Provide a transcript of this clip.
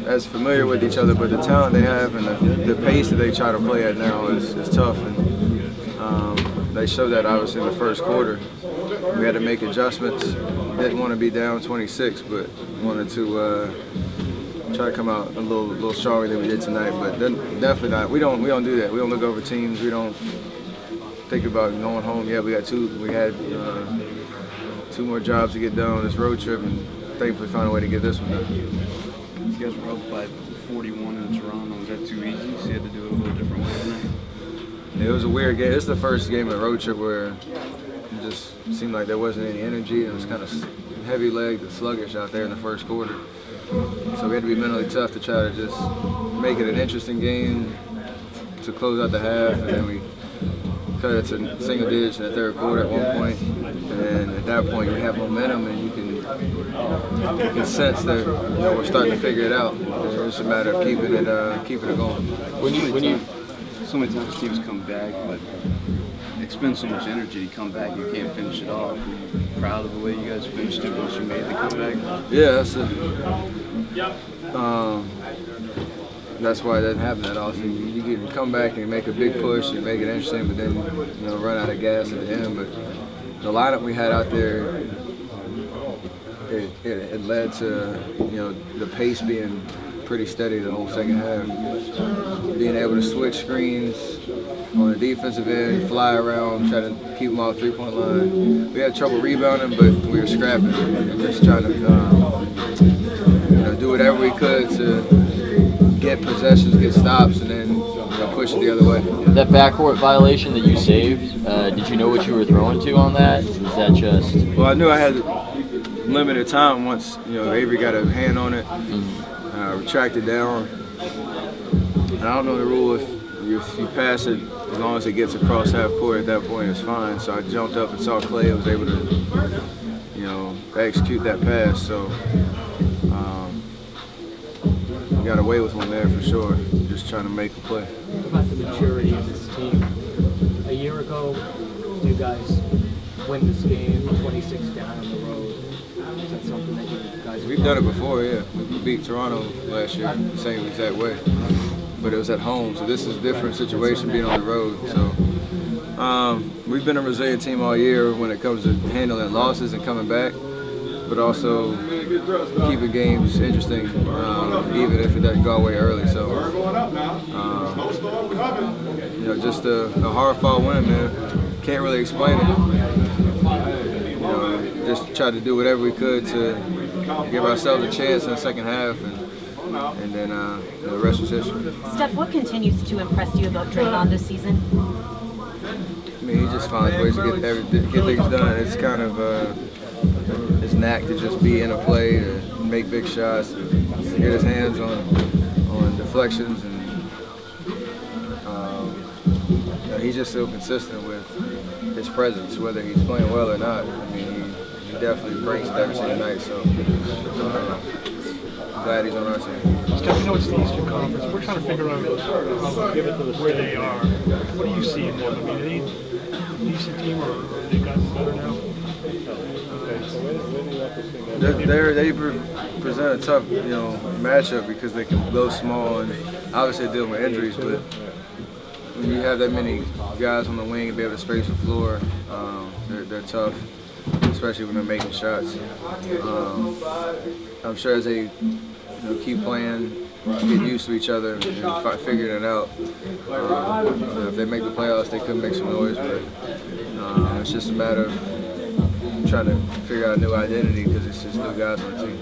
as familiar with each other, but the talent they have and the pace that they try to play at now is tough. And they showed that obviously in the first quarter. We had to make adjustments. Didn't want to be down 26, but wanted to try to come out a little stronger than we did tonight. But definitely not. We don't do that. We don't look over teams. We don't think about going home. Yeah, we had two more jobs to get done on this road trip, and thankfully found a way to get this one done. You guys were up by 41 in Toronto. Was that too easy? So you had to do it a little different way tonight? It was a weird game. It's the first game of the road trip where it just seemed like there wasn't any energy. It was kind of heavy-legged and sluggish out there in the first quarter. So we had to be mentally tough to try to just make it an interesting game to close out the half, and then we cut it to single digits in the third quarter at one point. And at that point, you have momentum, and you can sense that we're starting to figure it out. It's a matter of keeping it going. So many times teams come back, but expend so much energy to come back, you can't finish it off. Are you proud of the way you guys finished it once you made the comeback? Yeah, that's why it doesn't happen that often. You can come back and make a big push and make it interesting, but then run out of gas at the end. But the lineup we had out there, it led to the pace being pretty steady the whole second half. Being able to switch screens on the defensive end, fly around, try to keep them off three-point line. We had trouble rebounding, but we were scrapping and just trying to do whatever we could to get possessions, get stops, and then push it the other way. That backcourt violation that you saved, did you know what you were throwing to on that? Was that just? Well, I knew I had limited time once Avery got a hand on it. Retracted down. And I don't know the rule if you pass it, as long as it gets across half court at that point, it's fine. So I jumped up and saw Clay and was able to, execute that pass. So got away with one there for sure. Just trying to make a play. What about the maturity of this team? A year ago, you guys win this game 26 down on the road. Is that something that you guys? We've done it before, yeah. We beat Toronto last year the same exact way, but it was at home. So this is a different situation being on the road. So we've been a resilient team all year when it comes to handling losses and coming back, but also keeping games interesting, even if it doesn't go away early. So, just a hard-fought win, man. Can't really explain it. Just tried to do whatever we could to give ourselves a chance in the second half, and then the rest was history. Steph, what continues to impress you about Draymond this season? I mean, he just finds ways to get things done. It's kind of his knack to just be in a play, to make big shots, to get his hands on deflections, and he's just so consistent with his presence, whether he's playing well or not. I mean, he definitely brings it every single night. So I'm glad he's on our team. Steph, we know it's the Eastern Conference. We're trying to figure out where they are. What do you see in them? I mean, are they a decent team, or they got better now? They present a tough, matchup because they can go small and obviously dealing with injuries. But when you have that many guys on the wing and be able to space the floor, they're tough, especially when they're making shots. I'm sure as they keep playing, get used to each other and figuring it out. If they make the playoffs, they could make some noise, but it's just a matter of trying to figure out a new identity because it's just new guys on the team.